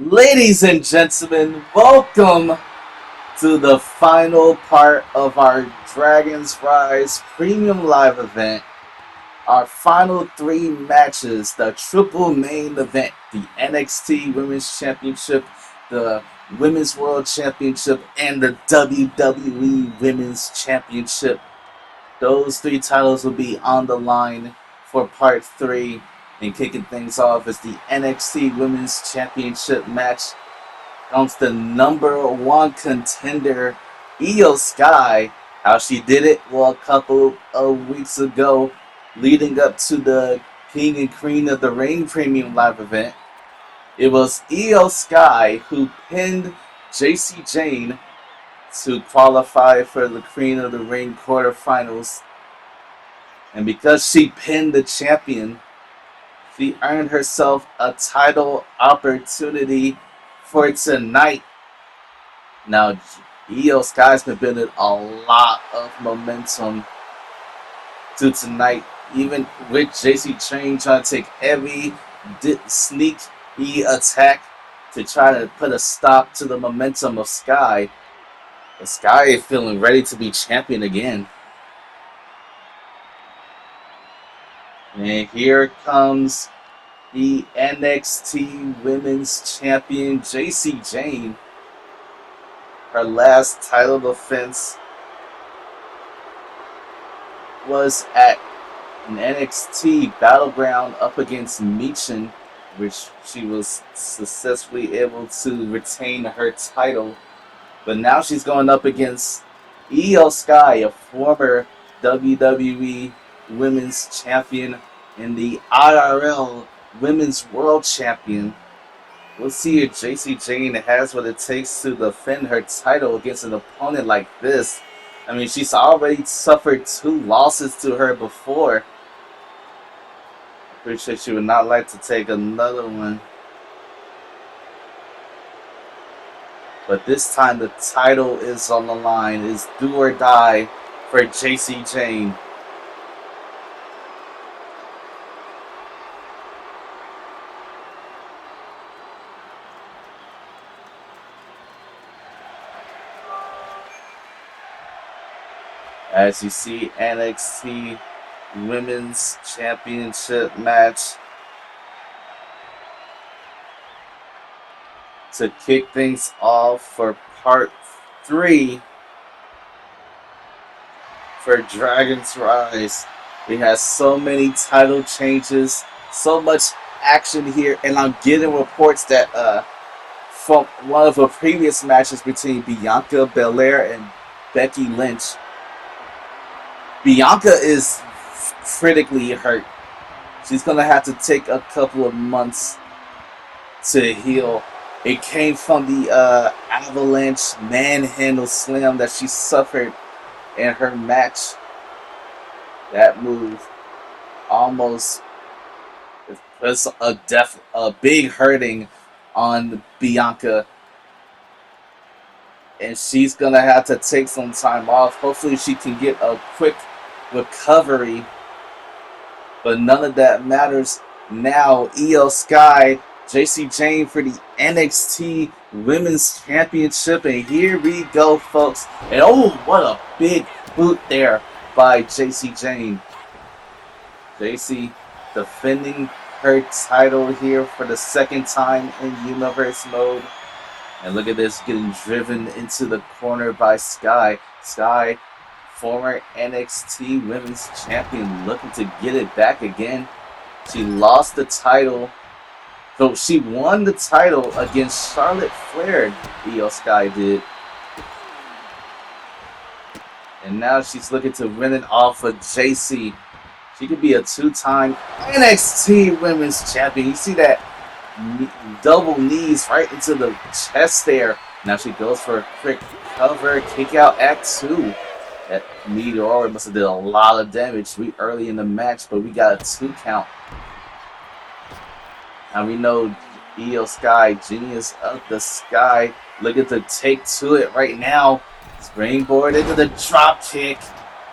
Ladies and gentlemen, welcome to the final part of our Dragons Rise Premium Live event. Our final three matches, the triple main event, the NXT Women's Championship, the Women's World Championship, and the WWE Women's Championship. Those three titles will be on the line for part three. And kicking things off is the NXT Women's Championship match comes the number one contender, Io Sky. How she did it? Well, a couple of weeks ago, leading up to the King and Queen of the Ring Premium Live event, it was Io Sky who pinned JC Jane to qualify for the Queen of the Ring quarterfinals. And because she pinned the champion, she earned herself a title opportunity for tonight. Now, Io Sky's been building a lot of momentum to tonight, even with JC Train trying to take every sneaky attack to try to put a stop to the momentum of Sky. But Sky is feeling ready to be champion again. And here comes the NXT Women's Champion, JC Jane. Her last title defense was at an NXT Battleground up against Michin, which she was successfully able to retain her title. But now she's going up against Io Sky, a former WWE Women's Champion and the IRL Women's World Champion. We'll see if JC Jane has what it takes to defend her title against an opponent like this. I mean, she's already suffered 2 losses to her before. Pretty sure she would not like to take another one. But this time the title is on the line. It's do or die for JC Jane. As you see, NXT Women's Championship match to kick things off for part 3 for Dragons Rise. We have so many title changes, so much action here, and I'm getting reports that from one of the previous matches between Bianca Belair and Becky Lynch, Bianca is critically hurt. She's going to have to take a couple of months to heal. It came from the avalanche manhandle slam that she suffered in her match. That move almost was a big hurting on Bianca. And she's going to have to take some time off. Hopefully she can get a quick recovery, but none of that matters now. Io Sky, JC Jane for the NXT Women's Championship, and here we go, folks. And oh, what a big boot there by JC Jane. JC defending her title here for the second time in Universe mode. And look at this, getting driven into the corner by Sky. Sky, former NXT Women's Champion, looking to get it back again. She lost the title. So she won the title against Charlotte Flair, Io Sky did. And now she's looking to win it off of JC. She could be a 2-time NXT Women's Champion. You see that double knees right into the chest there. Now she goes for a quick cover, kick out Act 2. That Meteor must have did a lot of damage early in the match, but we got a 2 count. Now we know Io Sky, genius of the sky, looking to take to it right now. Springboard into the drop kick.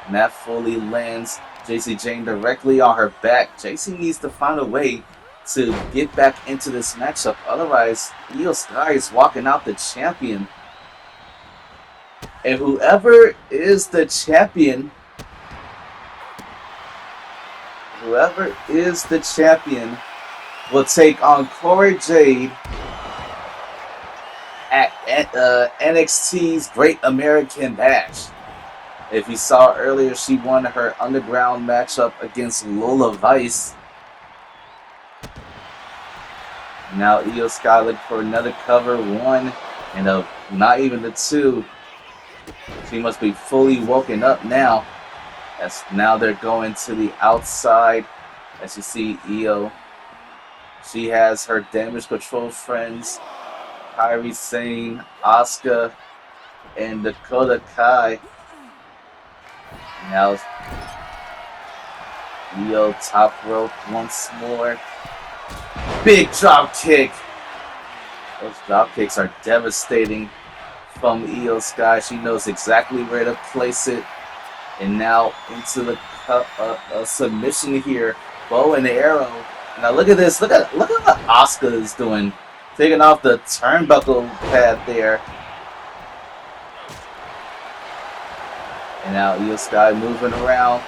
And that fully lands JC Jane directly on her back. JC needs to find a way to get back into this matchup. Otherwise, Io Sky is walking out the champion. And whoever is the champion, will take on Corey Jade at NXT's Great American Bash. If you saw earlier, she won her underground matchup against Lola Vice. Now Io Sky looking for another cover, one, and not even the two. She must be fully woken up now. As now they're going to the outside. As you see Io, she has her Damage Control friends, Kairi Sane, Asuka, and Dakota Kai. Now Io top rope once more. Big drop kick. Those drop kicks are devastating from Io Sky. She knows exactly where to place it. And now into the submission here. Bow and arrow. Now look at this. Look at what Asuka is doing. Taking off the turnbuckle pad there. And now Io Sky moving around.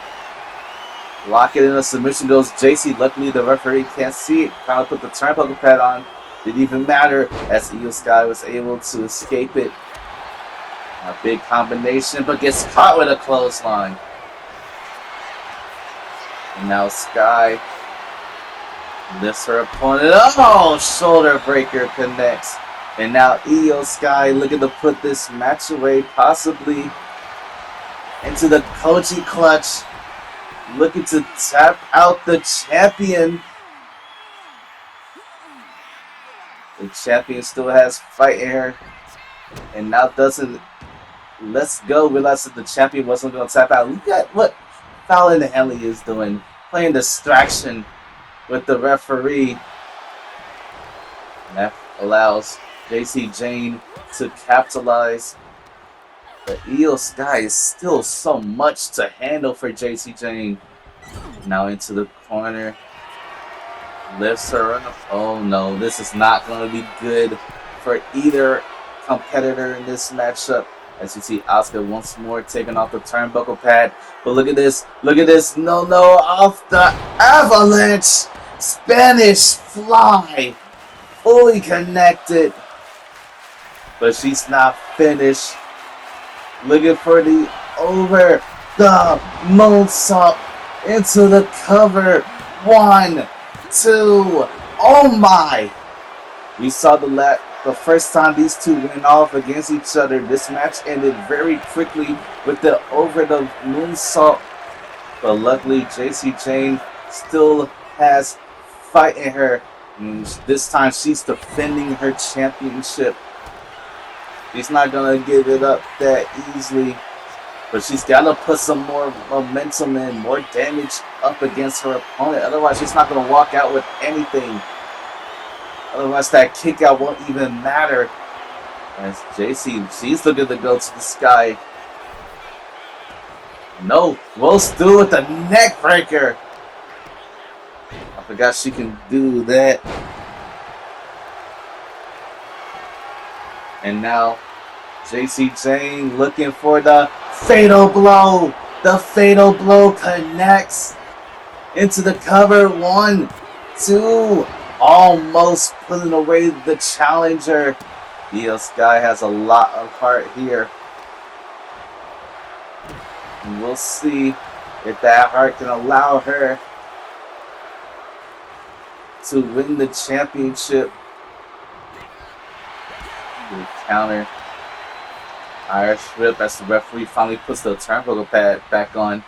Lock it in a submission goes JC. Luckily the referee can't see it. Trying to put the turnbuckle pad on. Didn't even matter as Io Sky was able to escape it. A big combination, but gets caught with a clothesline. And now Sky lifts her opponent. Oh, shoulder breaker connects. And now Io Sky looking to put this match away, possibly into the Koji clutch. Looking to tap out the champion. The champion still has fight in her. And now doesn't. Let's go. Realize that the champion wasn't going to tap out. Look at what Fallon Henley is doing. Playing distraction with the referee. And that allows JC Jane to capitalize. But Io Sky is still so much to handle for JC Jane. Now into the corner. Lifts her up. Oh no, this is not going to be good for either competitor in this matchup. As you see Asuka once more taking off the turnbuckle pad. But look at this. Look at this. No, off the avalanche. Spanish fly. Fully connected. But she's not finished. Looking for the over the moonsault into the cover. 1, 2. Oh my. We saw the first time these two went off against each other. This match ended very quickly with the over the moonsault. But luckily, JC Jane still has fight in her. And this time, she's defending her championship. She's not going to give it up that easily. But she's got to put some more momentum and more damage up against her opponent. Otherwise, she's not going to walk out with anything. Otherwise, that kick out won't even matter. As JC, she's looking to go to the sky. No, will still with the neck breaker. I forgot she can do that. And now, JC Jane looking for the fatal blow. The fatal blow connects into the cover. 1, 2. Almost putting away the challenger. Io Sky has a lot of heart here. And we'll see if that heart can allow her to win the championship. The counter. Irish whip as the referee finally puts the turnbuckle pad back on.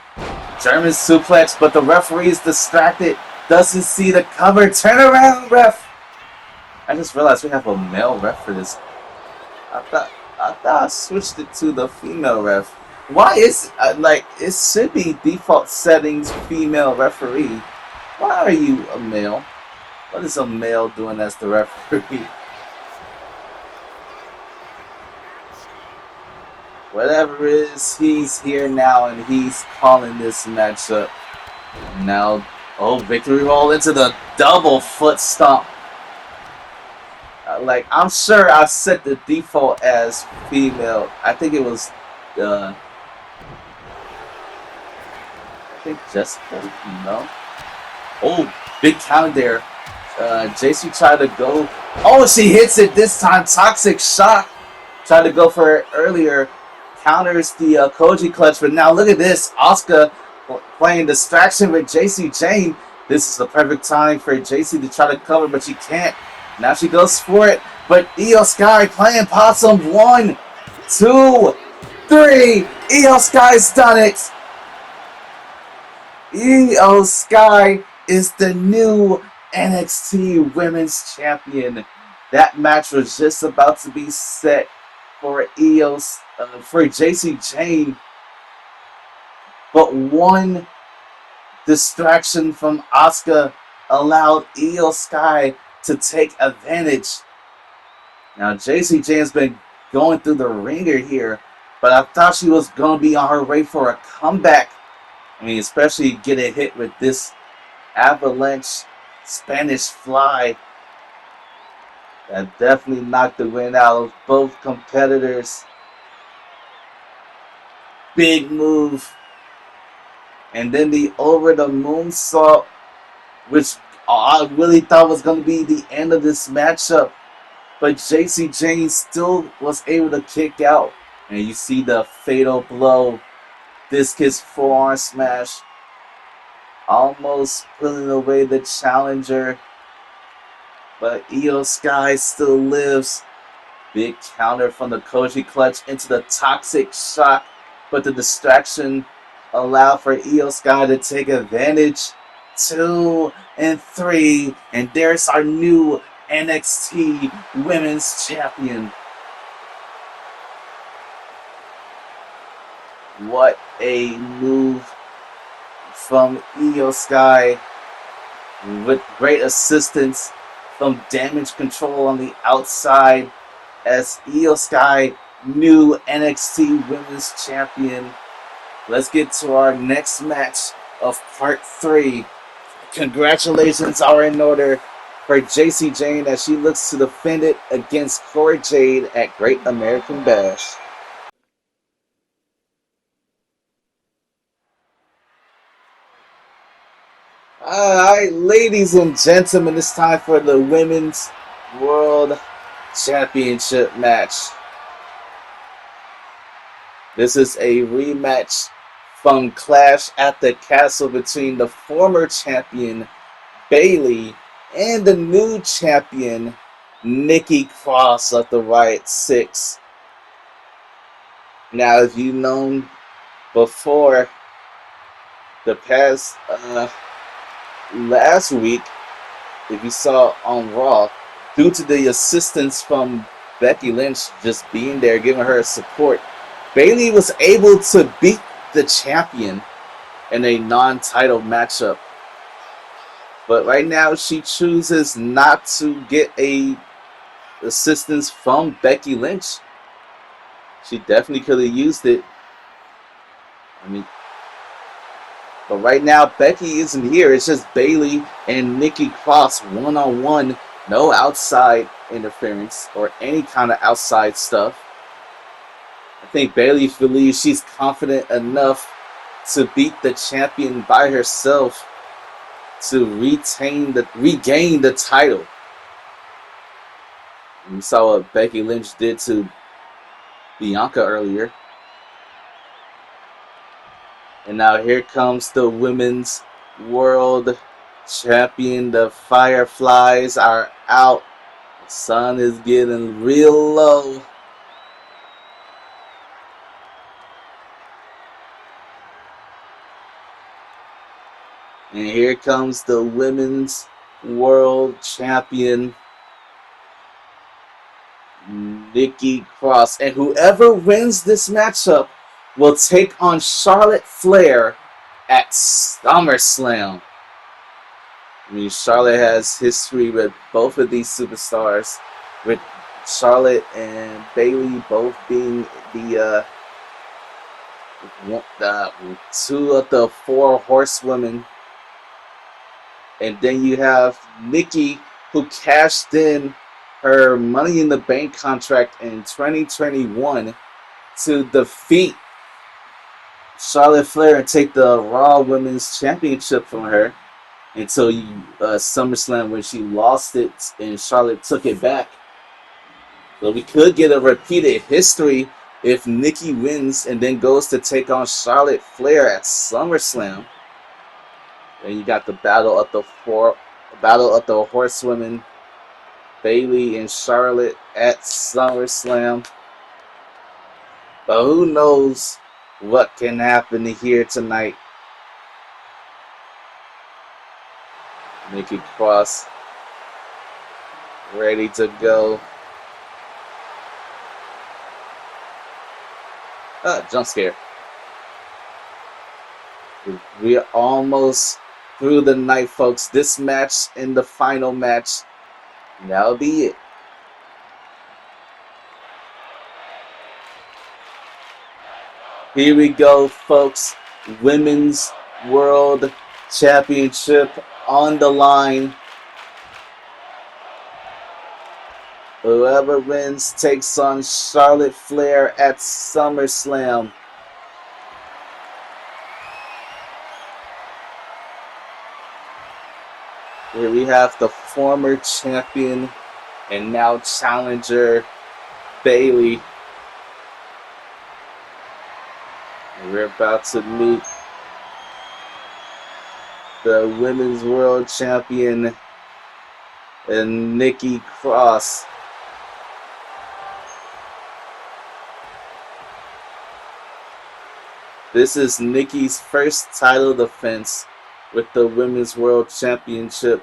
German suplex, but the referee is distracted. Doesn't see the cover. Turn around, ref. I just realized we have a male ref for this. I thought I switched it to the female ref. Why is it should be default settings female referee. Why are you a male? What is a male doing as the referee? Whatever it is, he's here now and he's calling this matchup. Now Oh, victory roll into the double foot stomp. Like, I'm sure I set the default as female. I think it was, I think Jessica. No. Oh, big count there. JC tried to go. Oh, she hits it this time. Toxic shock. Tried to go for it earlier. Counters the Koji clutch, but now look at this. Asuka playing distraction with JC Jane. This is the perfect time for JC to try to cover, but she can't. Now she goes for it, but Io Sky playing possum. 1, 2, 3. Io Sky's done it. Io Sky is the new NXT Women's Champion. That match was just about to be set for for JC Jane, but one distraction from Asuka allowed Io Sky to take advantage. Now JC Jane's been going through the ringer here, but I thought she was going to be on her way for a comeback. I mean, especially getting hit with this avalanche Spanish fly. That definitely knocked the wind out of both competitors. Big move. And then the over the moonsault, which I really thought was going to be the end of this matchup. But JC Jane still was able to kick out. And you see the fatal blow. Discus forearm smash. Almost pulling away the challenger. But Io Sky still lives. Big counter from the Koji clutch into the toxic shock. But the distraction allowed for Io Sky to take advantage. 2 and 3. And there's our new NXT Women's Champion. What a move from Io Sky, with great assistance from Damage Control on the outside, as Io Sky, new NXT Women's Champion. Let's get to our next match of Part 3. Congratulations are in order for JC Jane as she looks to defend it against Cora Jade at Great American Bash. Alright, ladies and gentlemen, it's time for the Women's World Championship match. This is a rematch from Clash at the Castle between the former champion Bayley and the new champion Nikki Cross of the Riot 6. Now, if you've known before, the past last week, if you saw on Raw, due to the assistance from Becky Lynch just being there, giving her support, Bayley was able to beat the champion in a non-title matchup. But right now, she chooses not to get a assistance from Becky Lynch. She definitely could have used it. I mean, but right now, Becky isn't here. It's just Bayley and Nikki Cross one-on-one. No outside interference or any kind of outside stuff. I think Bayley believes she's confident enough to beat the champion by herself to regain the title. And you saw what Becky Lynch did to Bianca earlier. And now here comes the Women's World Champion. The Fireflies are out. The sun is getting real low. And here comes the Women's World Champion, Nikki Cross. And whoever wins this matchup will take on Charlotte Flair at SummerSlam. I mean, Charlotte has history with both of these superstars, with Charlotte and Bayley both being the two of the four horsewomen. And then you have Nikki, who cashed in her Money in the Bank contract in 2021 to defeat Charlotte Flair and take the Raw Women's Championship from her until SummerSlam, when she lost it and Charlotte took it back. So we could get a repeated history if Nikki wins and then goes to take on Charlotte Flair at SummerSlam. And you got the battle of the horsewomen, Bayley and Charlotte at SummerSlam. But who knows what can happen here tonight. Nikki Cross ready to go. Jump scare. We're almost through the night, folks. This match and the final match, that'll be it. Here we go, folks. Women's World Championship on the line. Whoever wins takes on Charlotte Flair at SummerSlam. Here we have the former champion and now challenger, Bayley. And we're about to meet the Women's World Champion and Nikki Cross. This is Nikki's first title defense with the Women's World Championship.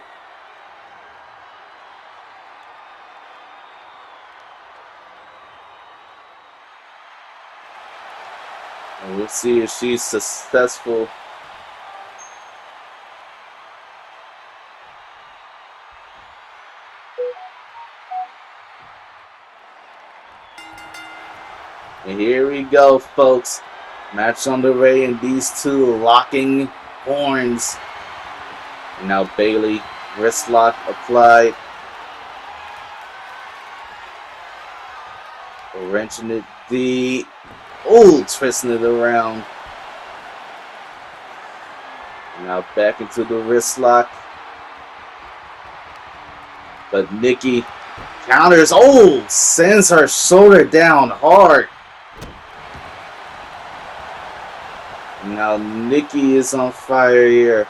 And we'll see if she's successful. And here we go, folks. Match on the way, and these two locking horns. And now Bayley, wrist lock applied. Wrenching it deep. Oh, twisting it around. Now back into the wrist lock. But Nikki counters. Oh, sends her shoulder down hard. Now Nikki is on fire here.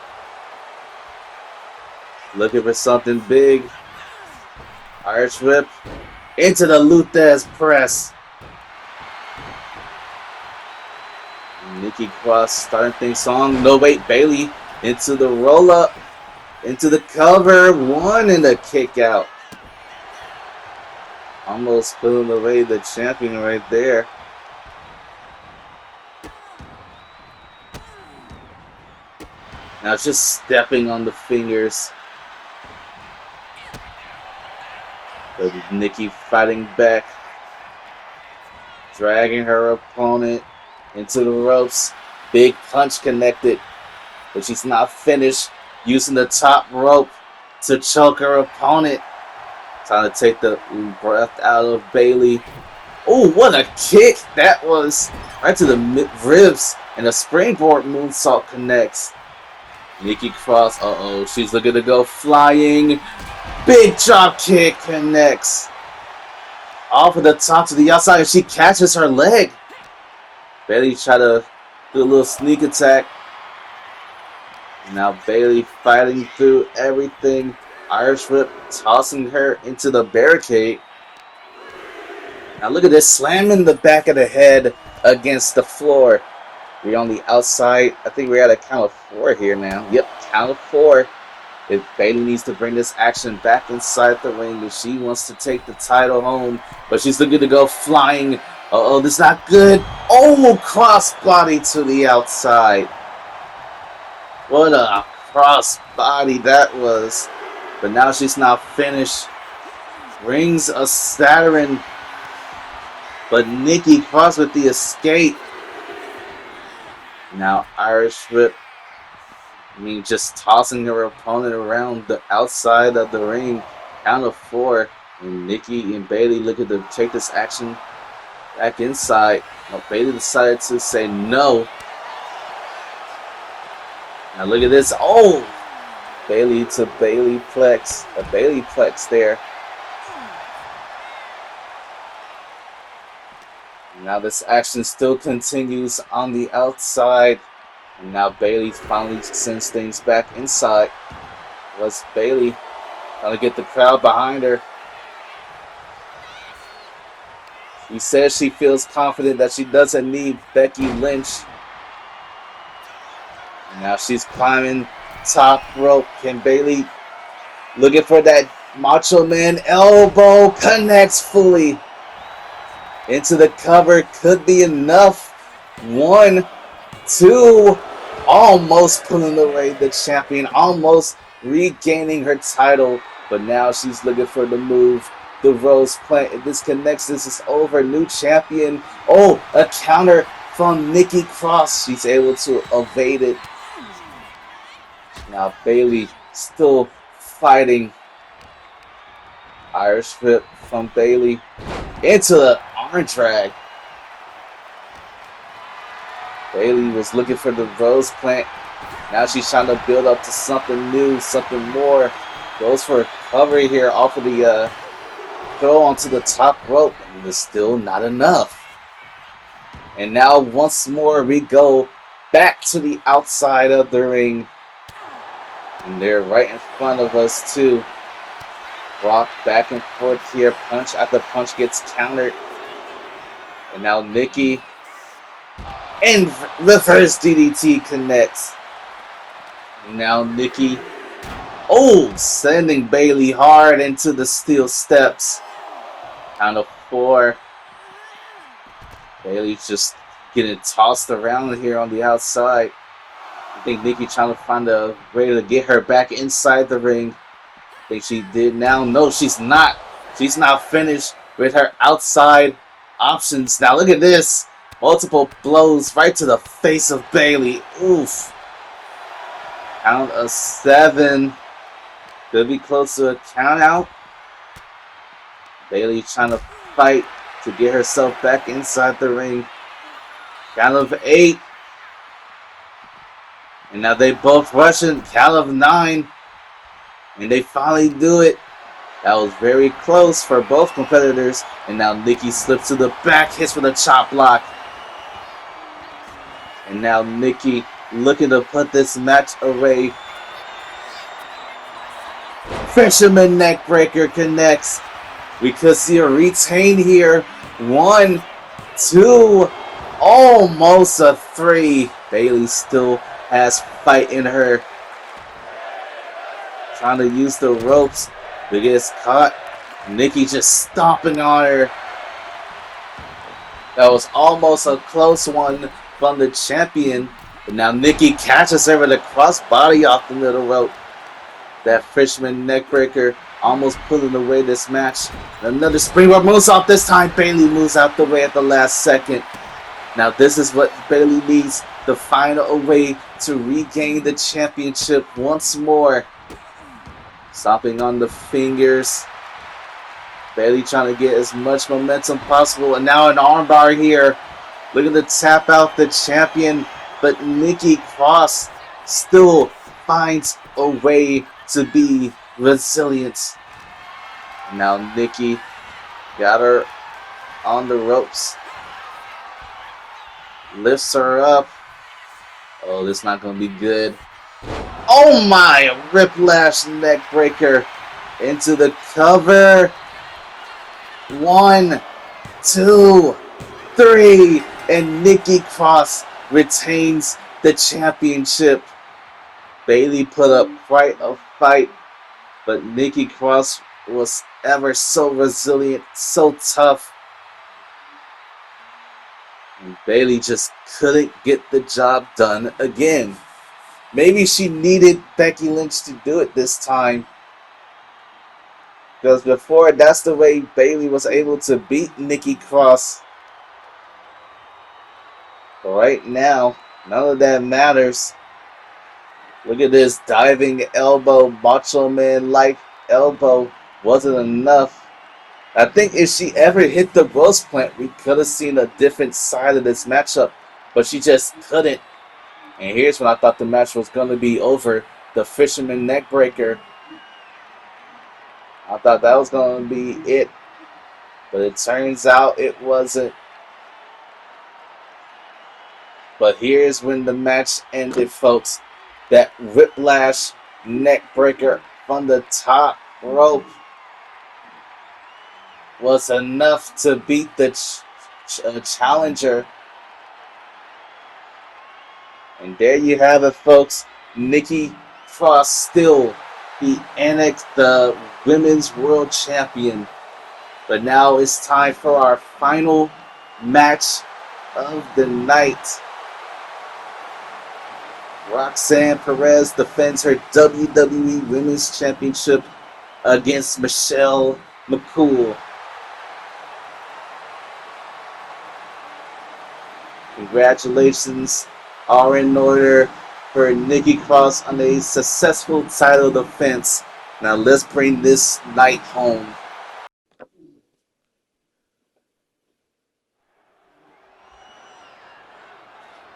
Looking for something big. Irish whip into the Luthez press. Nikki Cross starting things strong. No, wait, Bayley into the roll up, into the cover. One and the kick out. Almost pulling away the champion right there. Now it's just stepping on the fingers. But Nikki fighting back. Dragging her opponent into the ropes. Big punch connected. But she's not finished. Using the top rope to choke her opponent. Trying to take the breath out of Bayley. Oh, what a kick that was. Right to the ribs. And a springboard moonsault connects. Nikki Cross, she's looking to go flying. Big drop kick connects. Off of the top to the outside, and she catches her leg. Bayley try to do a little sneak attack. Now Bayley fighting through everything. Irish whip, tossing her into the barricade. Now look at this, slamming the back of the head against the floor. We're on the outside. I think we're at a count of 4 here now. Yep, count of 4. If Bayley needs to bring this action back inside the ring, if she wants to take the title home, but she's looking to go flying. This is not good. Oh, crossbody to the outside. What a crossbody that was. But now she's not finished. Rings a Saturn. But Nikki Cross with the escape. Now Irish whip. I mean, just tossing her opponent around the outside of the ring. Count of 4. And Nikki and Bayley looking to take this action back inside. Now Bayley decided to say no. Now look at this. Oh! Bayley to Bayley plex. A Bayley plex there. Now this action still continues on the outside. And now Bayley finally sends things back inside. Was Bayley trying to get the crowd behind her. She says she feels confident that she doesn't need Becky Lynch. And now she's climbing top rope. Can Bayley looking for that Macho Man elbow, connects fully into the cover. Could be enough. 1, 2, almost pulling away the champion, almost regaining her title, but now she's looking for the move. The Rose plant. If this connects, this is over. New champion. Oh, a counter from Nikki Cross. She's able to evade it. Now Bayley still fighting. Irish whip from Bayley into the arm drag. Bayley was looking for the Rose plant. Now she's trying to build up to something new, something more. Goes for a cover here off of the throw onto the top rope. And it's still not enough. And now once more we go back to the outside of the ring. And they're right in front of us too. Rock back and forth here. Punch after punch gets countered. And now Nikki and reverse DDT connects. And now Nikki, sending Bayley hard into the steel steps. Count of 4. Bayley's just getting tossed around here on the outside. I think Nikki trying to find a way to get her back inside the ring. I think she did now. No, she's not. She's not finished with her outside options. Now look at this. Multiple blows right to the face of Bayley. Oof. Count of 7. Could be close to a count out. Bayley trying to fight to get herself back inside the ring. Count of 8. And now they both rushing. Count of 9. And they finally do it. That was very close for both competitors. And now Nikki slips to the back, hits for the chop block. And now Nikki looking to put this match away. Fisherman neckbreaker connects. We could see a retain here. 1, 2, almost a 3. Bayley still has fight in her. Trying to use the ropes, but gets caught. Nikki just stomping on her. That was almost a close one from the champion. But now Nikki catches her with a crossbody off the middle rope. That Fisherman neckbreaker almost pulling away this match. Another springboard moonsault. This time Bayley moves out the way at the last second. Now this is what Bayley needs to find a way to regain the championship once more. Stomping on the fingers. Bayley trying to get as much momentum possible. And now an armbar here. Looking to tap out the champion. But Nikki Cross still finds a way to be resilient. Now Nikki got her on the ropes. Lifts her up. Oh, this is not going to be good. Oh my! Whiplash neck breaker into the cover. 1, 2, 3, and Nikki Cross retains the championship. Bayley put up quite a fight, but Nikki Cross was ever so resilient, so tough. And Bayley just couldn't get the job done again. Maybe she needed Becky Lynch to do it this time. Because before, that's the way Bayley was able to beat Nikki Cross. But right now, none of that matters. Look at this diving elbow, Macho Man like elbow. Wasn't enough. I think if she ever hit the Rose Plant, we could have seen a different side of this matchup, but she just couldn't. And here's when I thought the match was going to be over. The Fisherman Neckbreaker. I thought that was going to be it, but it turns out it wasn't. But here's when the match ended, folks. That whiplash neckbreaker from the top rope was enough to beat the challenger. And there you have it, folks. Nikki Cross still the Women's World Champion. But now it's time for our final match of the night. Roxanne Perez defends her WWE Women's Championship against Michelle McCool. Congratulations are in order for Nikki Cross on a successful title defense. Now let's bring this night home.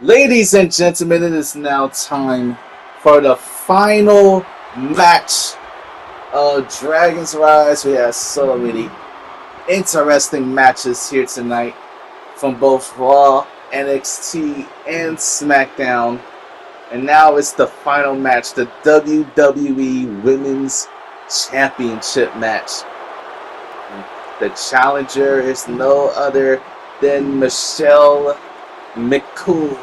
Ladies and gentlemen, it is now time for the final match of Dragon's Rise. We have so many interesting matches here tonight from both Raw, NXT, and SmackDown. And now it's the final match, the WWE Women's Championship match. The challenger is no other than Michelle McCool.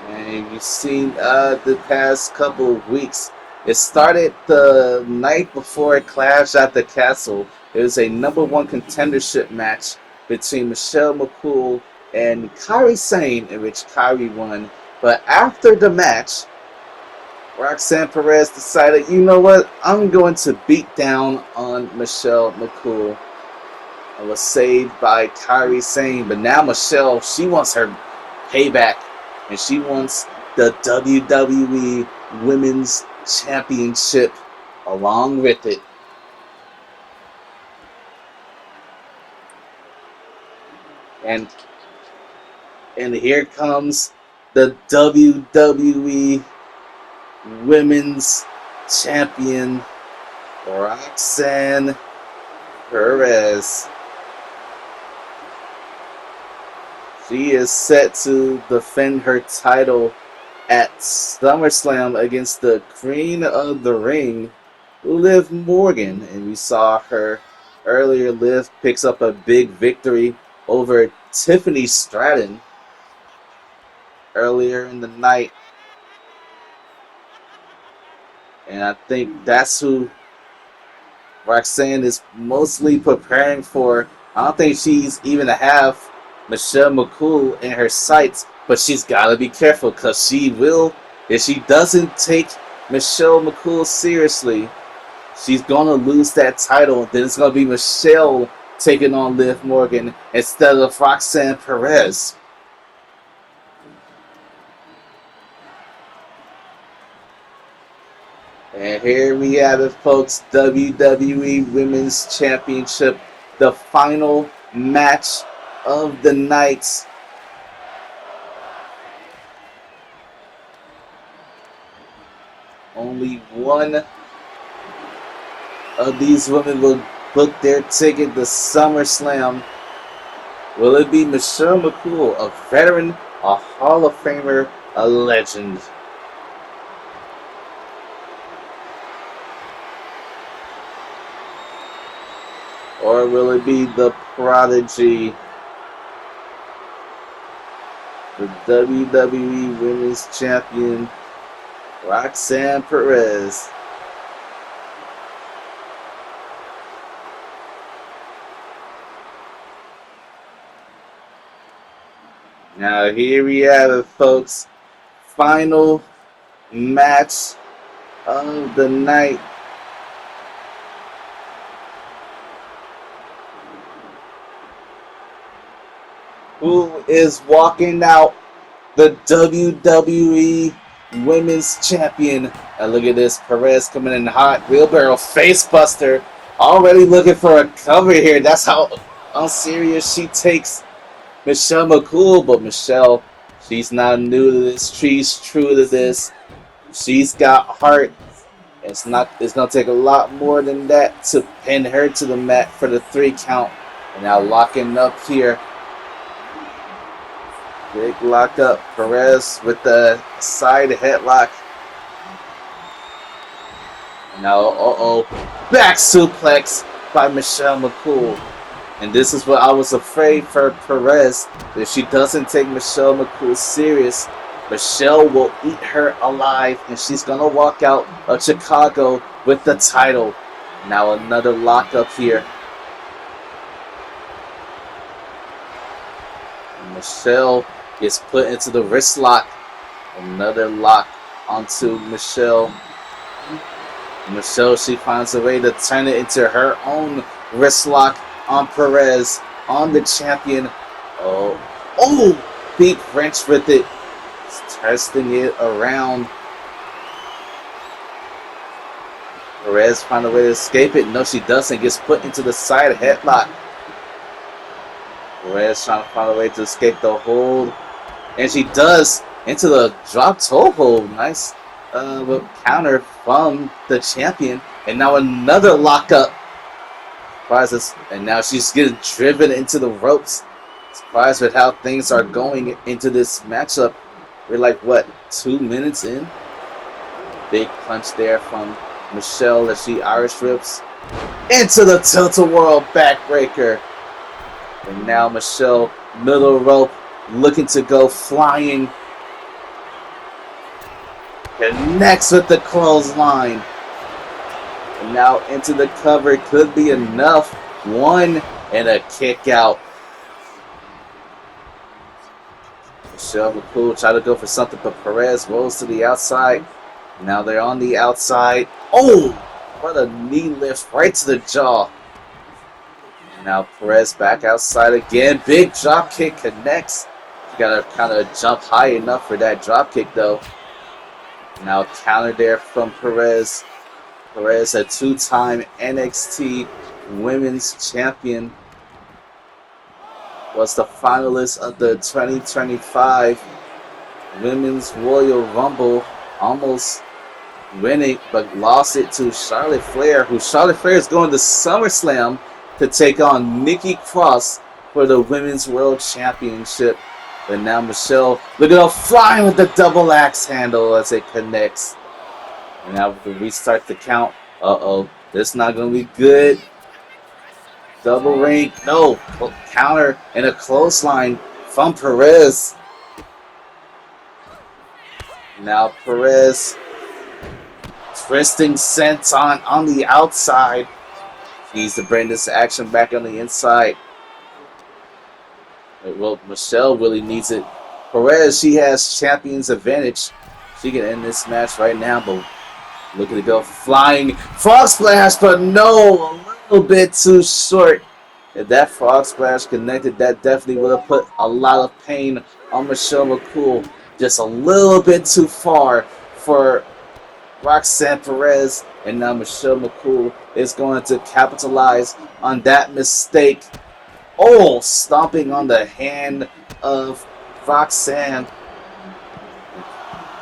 And you've seen the past couple of weeks. It started the night before Clash at the Castle. It was a #1 contendership match between Michelle McCool and Kairi Sane, in which Kairi won. But after the match, Roxanne Perez decided, you know what, I'm going to beat down on Michelle McCool. I was saved by Kairi Sane, but now Michelle, she wants her payback, and she wants the WWE Women's Championship along with it. And here comes the WWE Women's Champion, Roxanne Perez. She is set to defend her title at SummerSlam against the Queen of the Ring, Liv Morgan. And we saw her earlier. Liv picks up a big victory over Tiffany Stratton earlier in the night. And I think that's who Roxanne is mostly preparing for. I don't think she's even have Michelle McCool in her sights, but she's got to be careful because she will, if she doesn't take Michelle McCool seriously, she's going to lose that title. Then it's going to be Michelle taking on Liv Morgan instead of Roxanne Perez. And here we have it, folks. WWE Women's Championship, the final match of the night. Only one of these women will book their ticket to SummerSlam. Will it be Michelle McCool, a veteran, a Hall of Famer, a legend? Or will it be the Prodigy, the WWE Women's Champion, Roxanne Perez? Now here we have it, folks. Final match of the night. Who is walking out the WWE Women's Champion. And look at this, Perez coming in hot. Wheelbarrow face buster. Already looking for a cover here. That's how unserious she takes Michelle McCool. But Michelle, she's not new to this. She's true to this. She's got heart. It's gonna take a lot more than that to pin her to the mat for the 3 count. And now locking up here. Big lockup. Perez with the side headlock. And now, back suplex by Michelle McCool. And this is what I was afraid for Perez. If she doesn't take Michelle McCool serious, Michelle will eat her alive, and she's going to walk out of Chicago with the title. Now another lockup here. And Michelle gets put into the wrist lock. Another lock onto Michelle. Michelle, she finds a way to turn it into her own wrist lock on Perez, on the champion. Big wrench with it. Testing it around. Perez finds a way to escape it. No, she doesn't. Gets put into the side headlock. Perez trying to find a way to escape the hold. And she does. Into the drop toe hold. Nice counter from the champion. And now another lockup. Surprises. And now she's getting driven into the ropes. Surprised with how things are going into this matchup. We're like, what, 2 minutes in? Big punch there from Michelle as she Irish rips into the tilt-a-whirl backbreaker. And now Michelle, middle rope, looking to go flying. Connects with the clothesline. And now into the cover. Could be enough. 1 and a kick out. Michelle McCool tried to go for something, but Perez rolls to the outside. Now they're on the outside. Oh! What a knee lift right to the jaw. Now Perez back outside again. Big drop kick connects. You gotta kind of jump high enough for that drop kick though. Now counter there from Perez. Perez, a 2-time NXT Women's Champion, was the finalist of the 2025 Women's Royal Rumble. Almost winning, but lost it to Charlotte Flair, Charlotte Flair is going to SummerSlam to take on Nikki Cross for the Women's World Championship. But now Michelle, look at her flying with the double axe handle as it connects. And now we can restart the count. This is not going to be good. Double ring, no. Counter and a clothesline from Perez. Now Perez twisting senton on the outside. Needs to bring this action back on the inside. Well, Michelle really needs it. Perez, she has champion's advantage. She can end this match right now, but look at it go. Flying frog splash, but no, a little bit too short. If that frog splash connected, that definitely would have put a lot of pain on Michelle McCool. Just a little bit too far for Roxanne Perez. And now Michelle McCool is going to capitalize on that mistake. Oh, stomping on the hand of Roxanne.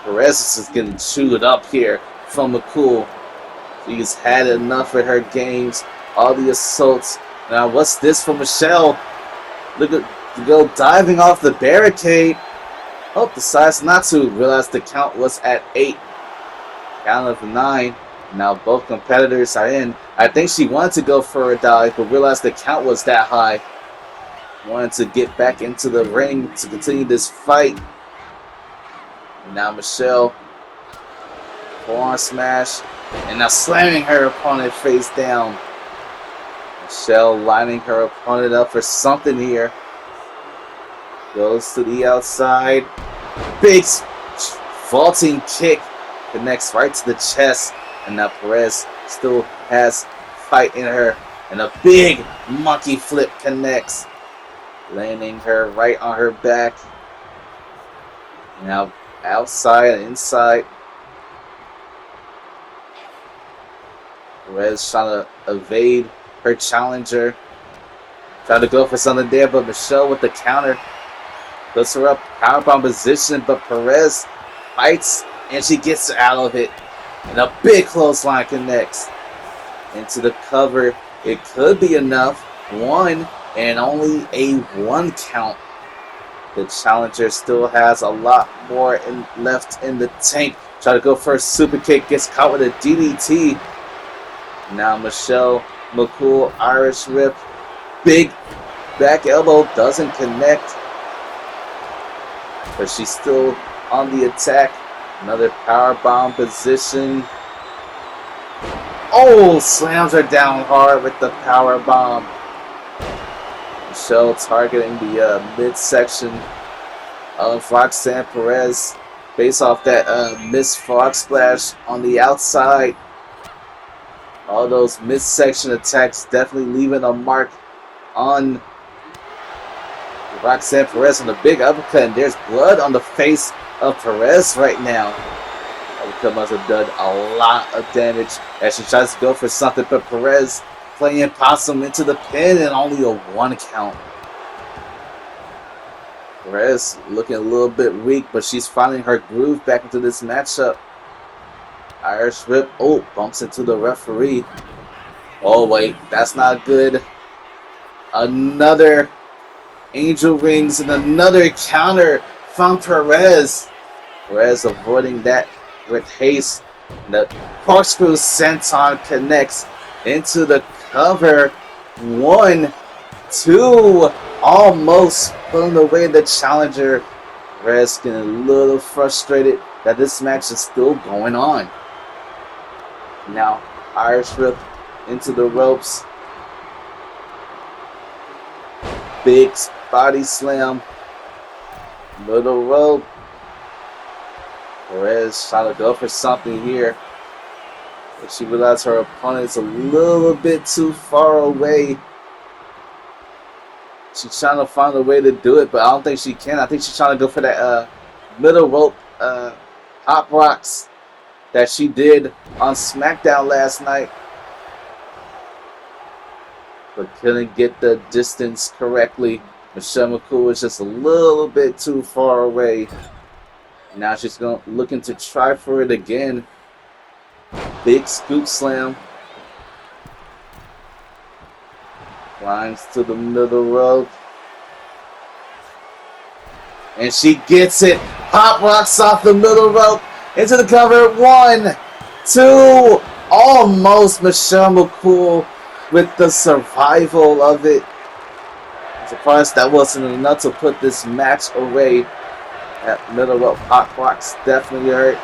Perez is getting chewed up here from McCool. She's had enough of her games. All the assaults. Now, what's this for Michelle? Look at go diving off the barricade. Oh, decides not to. Realize the count was at 8. Count of 9. Now both competitors are in. I think she wanted to go for a dive, but realized the count was that high. Wanted to get back into the ring to continue this fight. And now Michelle, forearm smash, and now slamming her opponent face down. Michelle lining her opponent up for something here. Goes to the outside. Big vaulting kick connects right to the chest. And now Perez still has fight in her. And a big monkey flip connects, landing her right on her back. Now outside and inside. Perez trying to evade her challenger. Trying to go for something there, but Michelle with the counter puts her up powerbomb position, but Perez fights and she gets out of it. And a big clothesline connects into the cover. It could be enough. One and only a 1 count. The challenger still has a lot more left in the tank. Try to go for a super kick. Gets caught with a DDT. Now Michelle McCool, Irish Whip. Big back elbow doesn't connect. But she's still on the attack. Another powerbomb position. Oh, slams her down hard with the powerbomb. Michelle targeting the midsection of Roxanne Perez based off that missed frog splash on the outside. All those midsection attacks definitely leaving a mark on Roxanne Perez on the big uppercut, and there's blood on the face of Perez right now. Uppercut must have done a lot of damage as she tries to go for something, but Perez playing possum into the pin and only a 1 count. Perez looking a little bit weak, but she's finding her groove back into this matchup. Irish Whip, oh, bumps into the referee. Oh wait, that's not good. Another Angel Rings and another counter from Perez. Perez avoiding that with haste. The corkscrew senton connects into the cover. 1, 2, almost pulling away the challenger. Perez getting a little frustrated that this match is still going on. Now Irish Whip into the ropes. Big body slam. Little rope. Perez trying to go for something here. But she realized her opponent's a little bit too far away. She's trying to find a way to do it, but I don't think she can. I think she's trying to go for that middle rope hop rocks that she did on SmackDown last night. But couldn't get the distance correctly. Michelle McCool was just a little bit too far away. Now she's looking to try for it again. Big scoop slam. Climbs to the middle rope. And she gets it. Hop rocks off the middle rope. Into the cover. 1, 2. Almost Michelle McCool with the survival of it. I'm surprised that wasn't enough to put this match away. That middle rope hot rocks definitely hurt.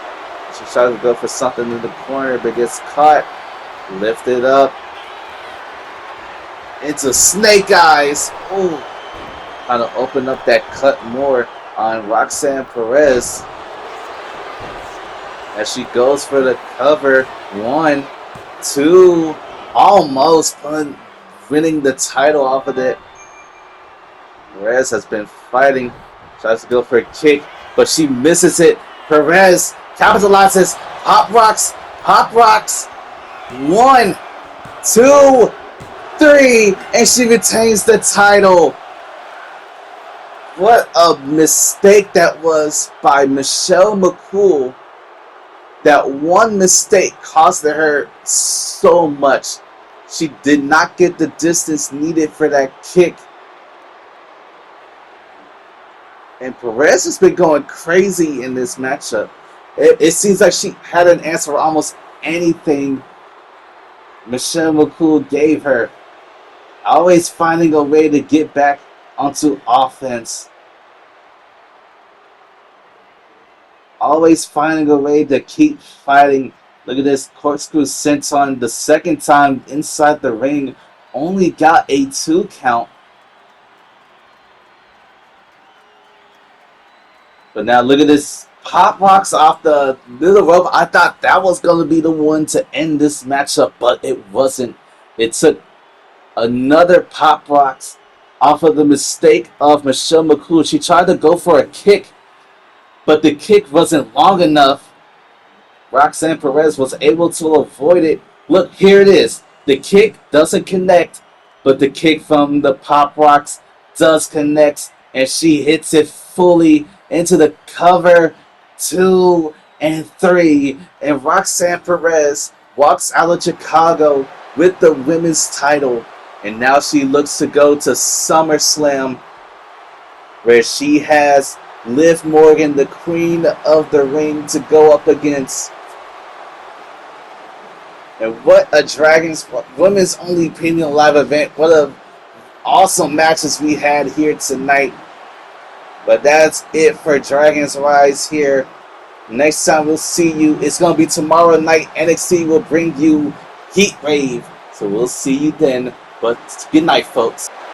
She tries to go for something in the corner, but gets caught. Lifted up into snake eyes. Ooh. Trying to open up that cut more on Roxanne Perez. As she goes for the cover. 1, 2. Almost winning the title off of it. Perez has been fighting. Tries to go for a kick, but she misses it. Perez capitalizes. Hop rocks. Hop rocks. 1, 2, 3. And she retains the title. What a mistake that was by Michelle McCool. That one mistake cost her so much. She did not get the distance needed for that kick. And Perez has been going crazy in this matchup. It seems like she had an answer for almost anything Michelle McCool gave her. Always finding a way to get back onto offense. Always finding a way to keep fighting. Look at this corkscrew senton. The second time inside the ring. Only got a 2 count. But now look at this. Pop rocks off the middle rope. I thought that was going to be the one to end this matchup, but it wasn't. It took another pop rocks off of the mistake of Michelle McCool. She tried to go for a kick, but the kick wasn't long enough. Roxanne Perez was able to avoid it. Look, here it is. The kick doesn't connect, but the kick from the Pop Rocks does connect, and she hits it fully into the cover 2 and 3. And Roxanne Perez walks out of Chicago with the women's title, and now she looks to go to SummerSlam, where she has Liv Morgan, the queen of the ring, to go up against. And what a Dragons Women's Only Premium Live event. What a awesome matches we had here tonight. But that's it for Dragons Rise here. Next time we'll see you. It's going to be tomorrow night. NXT will bring you Heat Wave. So we'll see you then. But good night, folks.